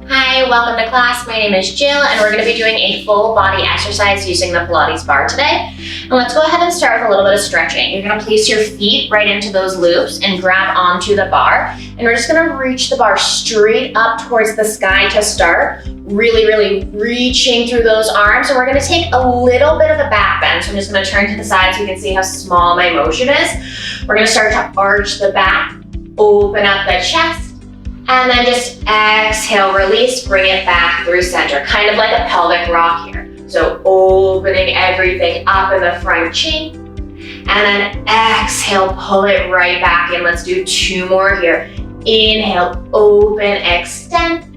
Hi, welcome to class. My name is Jill, and we're going to be doing a full body exercise using the Pilates bar today. And let's go ahead and start with a little bit of stretching. You're going to place your feet right into those loops and grab onto the bar. And we're just going to reach the bar straight up towards the sky to start. Really reaching through those arms. And we're going to take a little bit of a back bend. So I'm just going to turn to the side so you can see how small my motion is. We're going to start to arch the back, open up the chest. And then just exhale, release, bring it back through center, kind of like a pelvic rock here. So opening everything up in the front cheek. And then exhale, pull it right back in. Let's do 2 more here. Inhale, open, extend.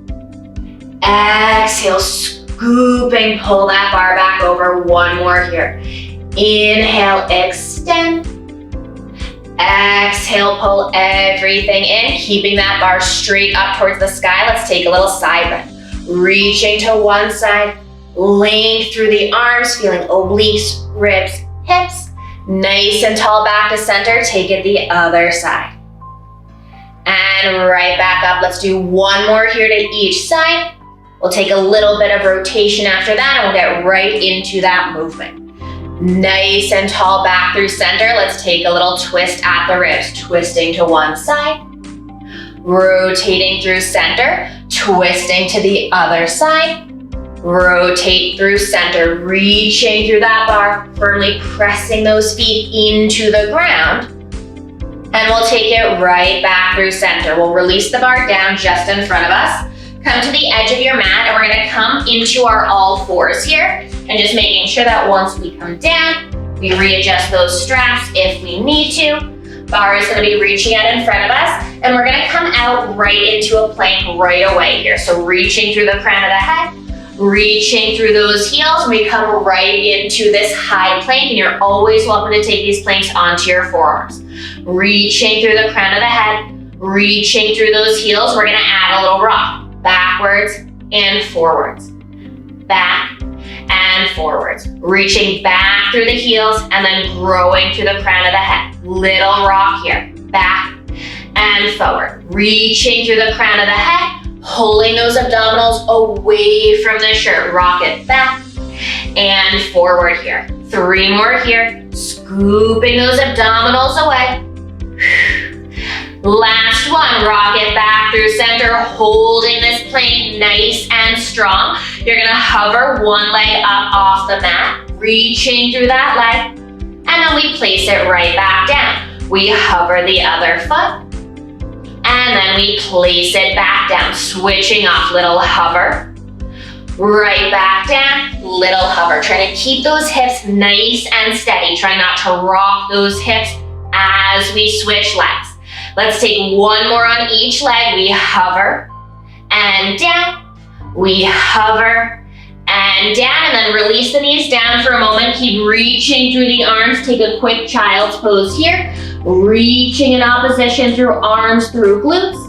Exhale, scooping, pull that bar back over. 1 more here. Inhale, extend. Exhale, pull everything in, keeping that bar straight up towards the sky. Let's take a little side bend. Reaching to one side, length through the arms, feeling obliques, ribs, hips. Nice and tall back to center. Take it the other side. And right back up. Let's do 1 more here to each side. We'll take a little bit of rotation after that, and we'll get right into that movement. Nice and tall back through center. Let's take a little twist at the ribs, twisting to one side, rotating through center, twisting to the other side, rotate through center, reaching through that bar, firmly pressing those feet into the ground. And we'll take it right back through center. We'll release the bar down just in front of us. Come to the edge of your mat, and we're gonna come into our all fours here, and just making sure that once we come down, we readjust those straps if we need to. Bar is gonna be reaching out in front of us, and we're gonna come out right into a plank right away here. So reaching through the crown of the head, reaching through those heels, and we come right into this high plank, and you're always welcome to take these planks onto your forearms. Reaching through the crown of the head, reaching through those heels, we're gonna add a little rock. Backwards and forwards, back and forwards, reaching back through the heels and then growing through the crown of the head. Little rock here, back and forward, reaching through the crown of the head, pulling those abdominals away from the shirt. Rock it back and forward here. 3 more here, scooping those abdominals away. Last one, rock it back through center, holding this plank nice and strong. You're gonna hover one leg up off the mat, reaching through that leg, and then we place it right back down. We hover the other foot, and then we place it back down, switching off, little hover, right back down, little hover. Trying to keep those hips nice and steady, trying not to rock those hips as we switch legs. Let's take 1 more on each leg. We hover and down. We hover and down, and then release the knees down for a moment. Keep reaching through the arms. Take a quick child's pose here. Reaching in opposition through arms, through glutes.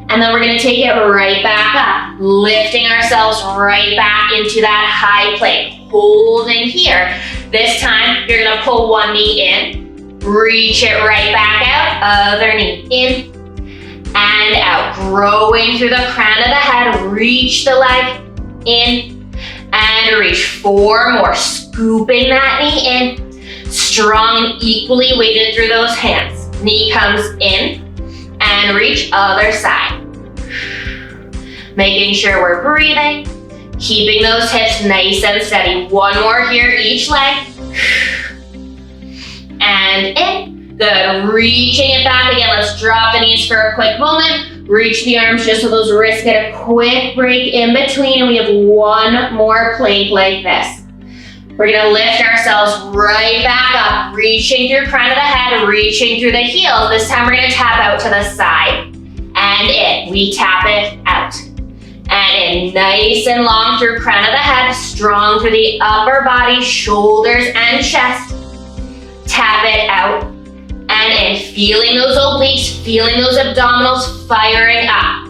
And then we're gonna take it right back up, lifting ourselves right back into that high plank. Holding here. This time, you're gonna pull one knee in. Reach it right back out, other knee in and out. Growing through the crown of the head, reach the leg in and reach. 4 more, scooping that knee in. Strong and equally weighted through those hands. Knee comes in and reach, other side. Making sure we're breathing, keeping those hips nice and steady. 1 more here, each leg. And in, good, reaching it back again. Let's drop the knees for a quick moment. Reach the arms just so those wrists get a quick break in between, and we have 1 more plank like this. We're gonna lift ourselves right back up, reaching through crown of the head, reaching through the heels. This time we're gonna tap out to the side, and in, we tap it out. And in, nice and long through crown of the head, strong through the upper body, shoulders and chest. Tap it out and in, feeling those obliques, feeling those abdominals firing up.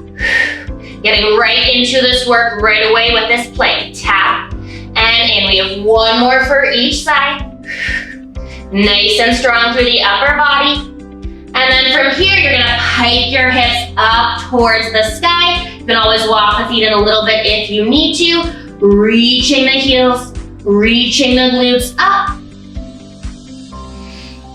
Getting right into this work right away with this plank. Tap and in. We have 1 more for each side. Nice and strong through the upper body. And then from here, you're gonna hike your hips up towards the sky, You can always walk the feet in a little bit if you need to. Reaching the heels, reaching the glutes up.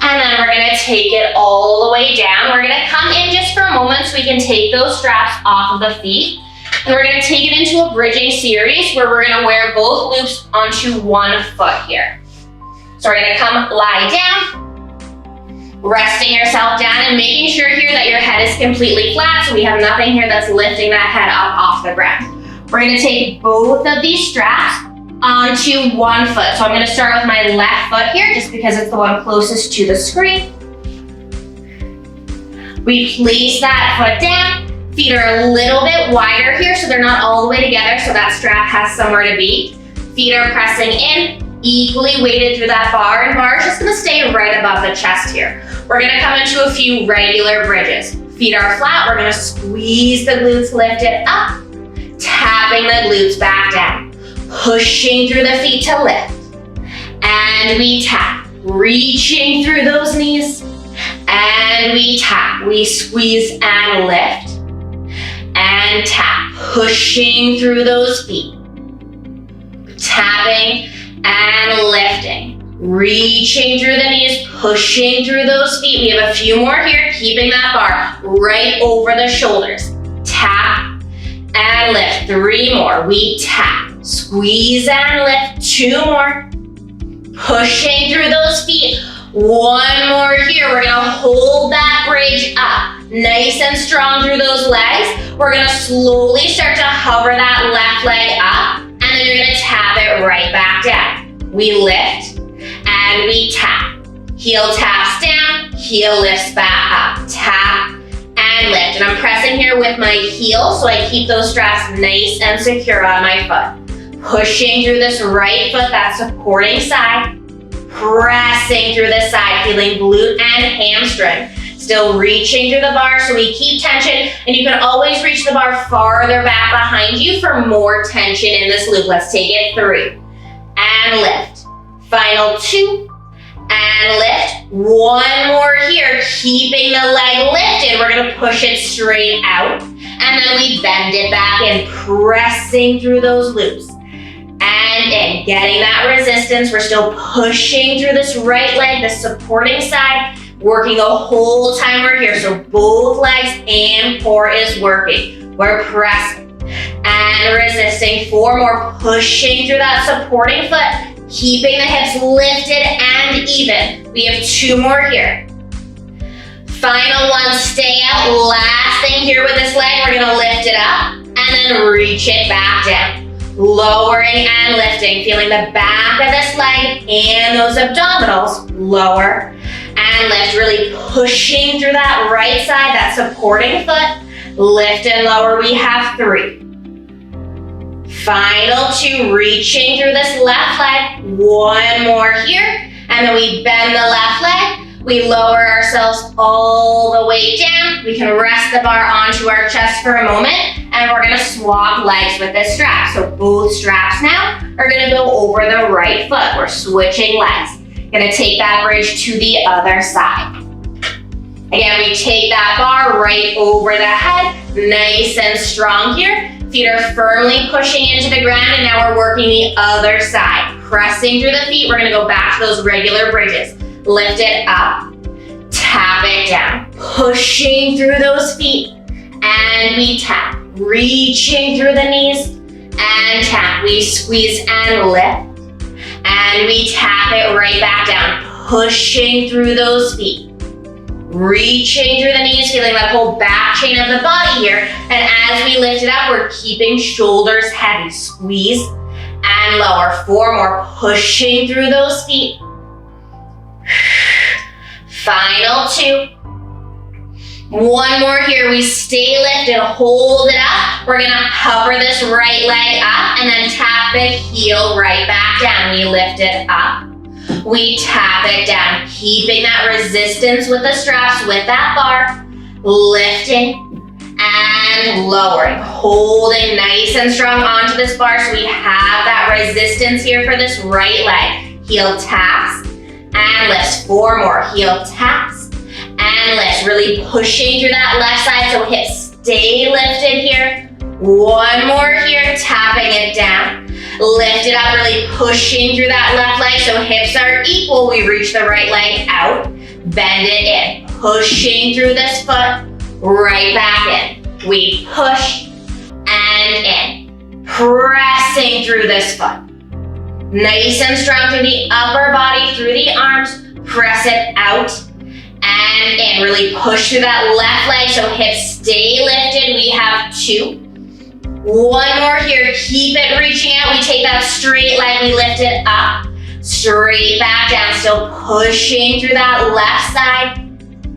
And then we're gonna take it all the way down. We're gonna come in just for a moment so we can take those straps off of the feet. And we're gonna take it into a bridging series where we're gonna wear both loops onto one foot here. So we're gonna come lie down, resting yourself down and making sure here that your head is completely flat so we have nothing here that's lifting that head up off the ground. We're gonna take both of these straps onto one foot. So I'm gonna start with my left foot here just because it's the one closest to the screen. We place that foot down. Feet are a little bit wider here so they're not all the way together so that strap has somewhere to be. Feet are pressing in, equally weighted through that bar, and bar is just gonna stay right above the chest here. We're gonna come into a few regular bridges. Feet are flat, we're gonna squeeze the glutes lifted up, tapping the glutes back down. Pushing through the feet to lift. And we tap, reaching through those knees. And we tap, we squeeze and lift. And tap, pushing through those feet. Tapping and lifting. Reaching through the knees, pushing through those feet. We have a few more here, keeping that bar right over the shoulders. Tap and lift. 3 more. We tap. Squeeze and lift. 2 more. Pushing through those feet. 1 more here. We're gonna hold that bridge up. Nice and strong through those legs. We're gonna slowly start to hover that left leg up. And then you're gonna tap it right back down. We lift and we tap. Heel taps down, heel lifts back up. Tap and lift. And I'm pressing here with my heel so I keep those straps nice and secure on my foot. Pushing through this right foot, that supporting side. Pressing through this side, feeling glute and hamstring. Still reaching through the bar so we keep tension, and you can always reach the bar farther back behind you for more tension in this loop. Let's take it 3 and lift. Final 2 and lift. 1 more here, keeping the leg lifted. We're gonna push it straight out, and then we bend it back in, pressing through those loops. And in, getting that resistance. We're still pushing through this right leg, the supporting side, working the whole time we're here. So both legs and core is working. We're pressing and resisting. 4 more, pushing through that supporting foot, keeping the hips lifted and even. We have 2 more here. Final 1, stay out. Last thing here with this leg, we're gonna lift it up and then reach it back down. Lowering and lifting, feeling the back of this leg and those abdominals. Lower and lift, really pushing through that right side, that supporting foot. Lift and lower, we have 3. Final 2, reaching through this left leg. 1 more here, and then we bend the left leg. We lower ourselves all the way down. We can rest the bar onto our chest for a moment, and we're gonna swap legs with this strap. So both straps now are gonna go over the right foot. We're switching legs. Gonna take that bridge to the other side. Again, we take that bar right over the head, nice and strong here. Feet are firmly pushing into the ground, and now we're working the other side. Pressing through the feet, we're gonna go back to those regular bridges. Lift it up, tap it down, pushing through those feet, and we tap, reaching through the knees, and tap. We squeeze and lift, and we tap it right back down, pushing through those feet, reaching through the knees, feeling that whole back chain of the body here, and as we lift it up, we're keeping shoulders heavy. Squeeze and lower. 4 more, pushing through those feet. Final 2. 1 more here. We stay lifted, hold it up. We're gonna hover this right leg up and then tap the heel right back down. We lift it up. We tap it down, keeping that resistance with the straps, with that bar. Lifting and lowering. Holding nice and strong onto this bar so we have that resistance here for this right leg. Heel taps and lifts. 4 more. Heel taps and lifts. Really pushing through that left side so hips stay lifted here. One more here, tapping it down. Lift it up, really pushing through that left leg so hips are equal. We reach the right leg out, bend it in. Pushing through this foot, right back in. We push and in. Pressing through this foot. Nice and strong through the upper body, through the arms. Press it out and in. Really push through that left leg so hips stay lifted. We have 2. One more here. Keep it reaching out. We take that straight leg. We lift it up. Straight back down. Still pushing through that left side.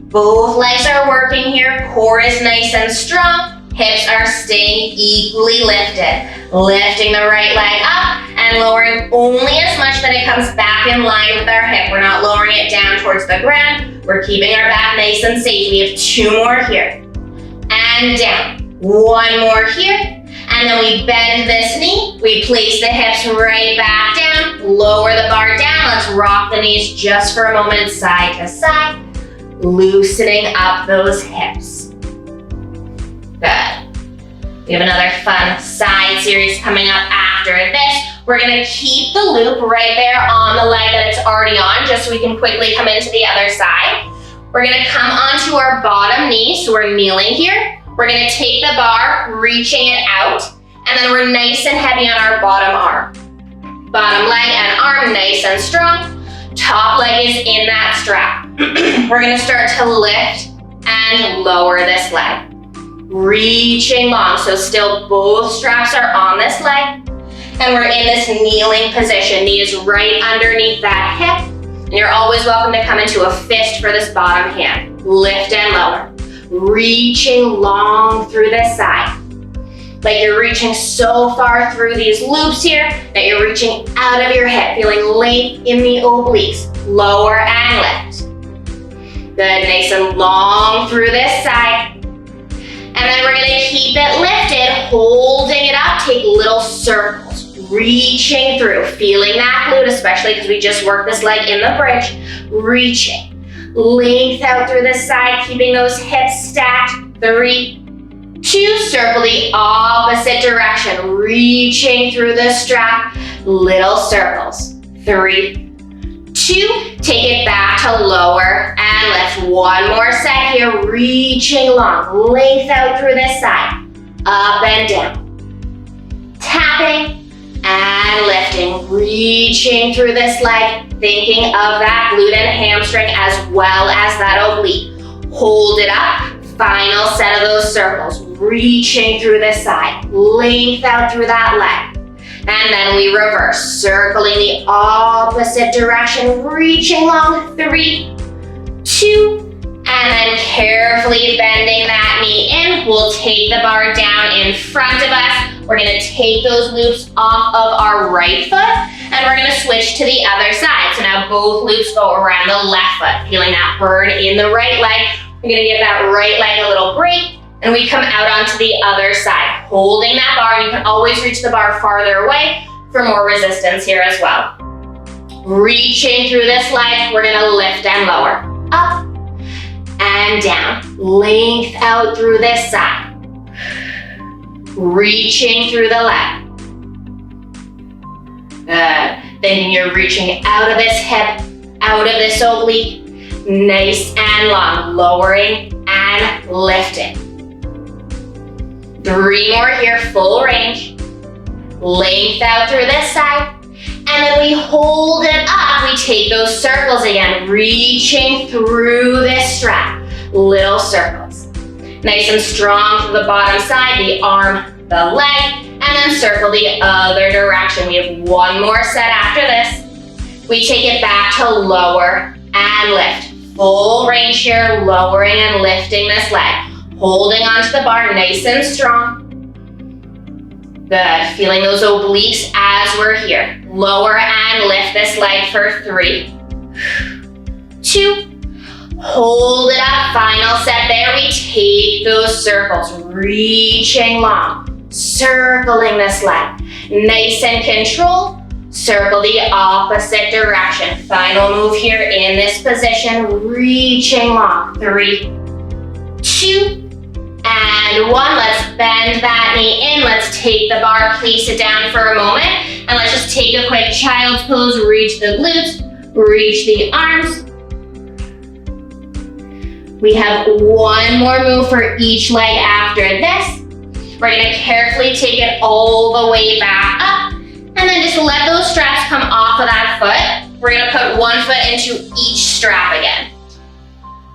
Both legs are working here. Core is nice and strong. Hips are staying equally lifted. Lifting the right leg up and lowering only as much that it comes back in line with our hip. We're not lowering it down towards the ground. We're keeping our back nice and safe. We have 2 more here. And down. 1 more here. And then we bend this knee. We place the hips right back down. Lower the bar down. Let's rock the knees just for a moment, side to side. Loosening up those hips. Good. We have another fun side series coming up after this. We're gonna keep the loop right there on the leg that it's already on, just so we can quickly come into the other side. We're gonna come onto our bottom knee, so we're kneeling here. We're gonna take the bar, reaching it out, and then we're nice and heavy on our bottom arm. Bottom leg and arm nice and strong. Top leg is in that strap. We're gonna start to lift and lower this leg. Reaching long, so still both straps are on this leg. And we're in this kneeling position. Knee is right underneath that hip. And you're always welcome to come into a fist for this bottom hand. Lift and lower. Reaching long through this side. Like you're reaching so far through these loops here that you're reaching out of your hip, feeling length in the obliques. Lower and lift. Good, nice and long through this side. And then we're gonna keep it lifted, holding it up, take little circles, reaching through, feeling that glute, especially because we just worked this leg in the bridge, reaching. Length out through this side, keeping those hips stacked. 3, 2, circle the opposite direction, reaching through the strap, little circles. 3, 2, take it back to lower and lift. 1 more set here, reaching long, length out through this side, up and down. Tapping and lifting, reaching through this leg, thinking of that glute and hamstring as well as that oblique. Hold it up, final set of those circles, reaching through this side, length out through that leg. And then we reverse, circling the opposite direction, reaching long. 3, 2, and then carefully bending that knee in. We'll take the bar down in front of us. We're gonna take those loops off of our right foot, and we're gonna switch to the other side. So now both loops go around the left foot, feeling that burn in the right leg. We're gonna give that right leg a little break. And we come out onto the other side, holding that bar. You can always reach the bar farther away for more resistance here as well. Reaching through this leg, we're gonna lift and lower. Up and down. Length out through this side. Reaching through the leg. Good. Then you're reaching out of this hip, out of this oblique. Nice and long. Lowering and lifting. 3 more here, full range. Length out through this side. And then we hold it up. We take those circles again, reaching through this strap. Little circles. Nice and strong through the bottom side, the arm, the leg, and then circle the other direction. We have 1 more set after this. We take it back to lower and lift. Full range here, lowering and lifting this leg. Holding onto the bar, nice and strong. Good, feeling those obliques as we're here. Lower and lift this leg for 3, 2, hold it up, final set there. We take those circles, reaching long, circling this leg. Nice and controlled, circle the opposite direction. Final move here in this position, reaching long. 3, 2, and and one. Let's bend that knee in. Let's take the bar, place it down for a moment, and let's just take a quick child's pose. Reach the glutes, reach the arms. We have one more move for each leg after this. We're gonna carefully take it all the way back up, and then just let those straps come off of that foot. We're gonna put one foot into each strap again.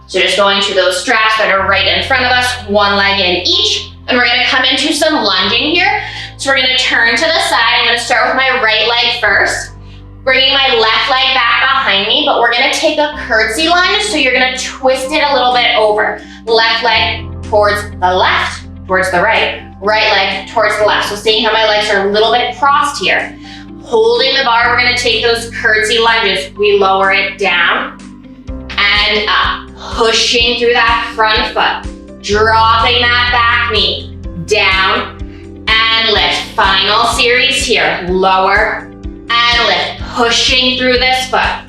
So just going to those straps that are right in front of us, one leg in each, and we're gonna come into some lunging here. So we're gonna turn to the side. I'm gonna start with my right leg first, bringing my left leg back behind me, but we're gonna take a curtsy lunge, so you're gonna twist it a little bit over. Left leg towards the left, towards the right, right leg towards the left. So seeing how my legs are a little bit crossed here. Holding the bar, we're gonna take those curtsy lunges. We lower it down and up, pushing through that front foot, dropping that back knee, down and lift. Final series here, lower and lift, pushing through this foot.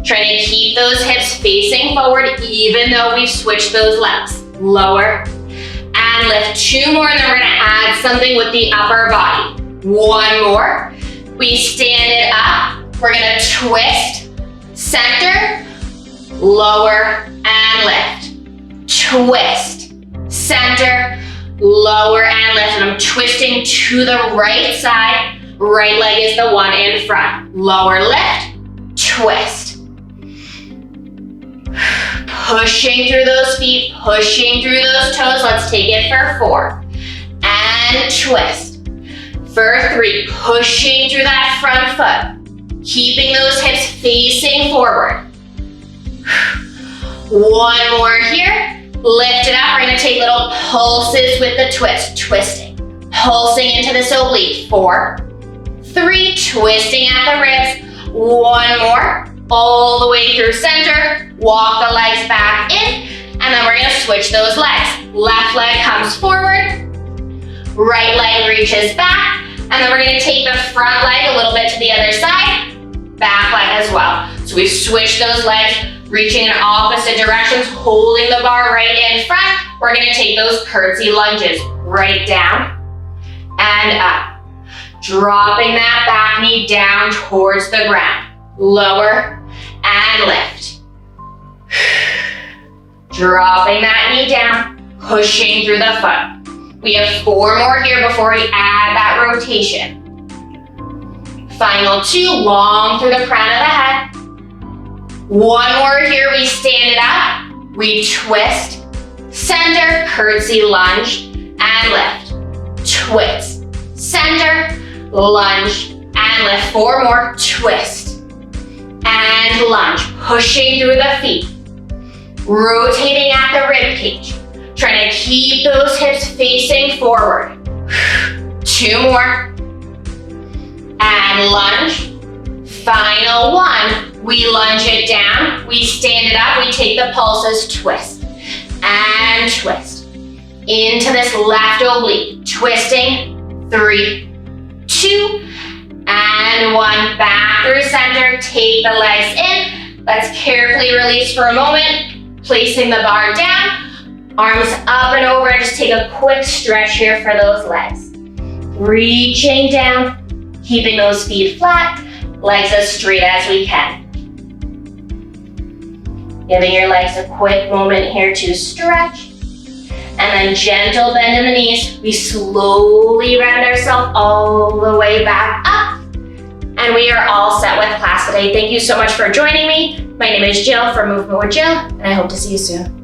Trying to keep those hips facing forward even though we've switched those legs. Lower and lift. Two more, and then we're gonna add something with the upper body. One more. We stand it up. We're gonna twist, center, lower and lift. Twist, center, lower and lift. And I'm twisting to the right side. Right leg is the one in front. Lower, lift, twist. Pushing through those feet, pushing through those toes. Let's take it for 4. And twist. For 3, pushing through that front foot. Keeping those hips facing forward. One more here. Lift it up. We're gonna take little pulses with the twist. Twisting, pulsing into this oblique. 4, 3, twisting at the ribs. One more. All the way through center, walk the legs back in, and then we're gonna switch those legs. Left leg comes forward, right leg reaches back, and then we're gonna take the front leg a little bit to the other side, back leg as well. So we've switched those legs, reaching in opposite directions, holding the bar right in front. We're gonna take those curtsy lunges, right down and up. Dropping that back knee down towards the ground. Lower and lift. Dropping that knee down, pushing through the foot. We have 4 more here before we add that rotation. Final 2, long through the crown of the head. One more here, we stand it up, we twist, center, curtsy lunge, and lift. Twist, center, lunge, and lift. 4 more, twist. And lunge, pushing through the feet, rotating at the rib cage, trying to keep those hips facing forward. 2 more, and lunge. Final 1, we lunge it down, we stand it up, we take the pulses, twist, and twist. Into this left oblique, twisting, 3, 2, and 1, back through center, take the legs in. Let's carefully release for a moment, placing the bar down, arms up and over, and just take a quick stretch here for those legs. Reaching down, keeping those feet flat, legs as straight as we can. Giving your legs a quick moment here to stretch. And then gentle bend in the knees. We slowly round ourselves all the way back up. And we are all set with class today. Thank you so much for joining me. My name is Jill from Movement with Jill, and I hope to see you soon.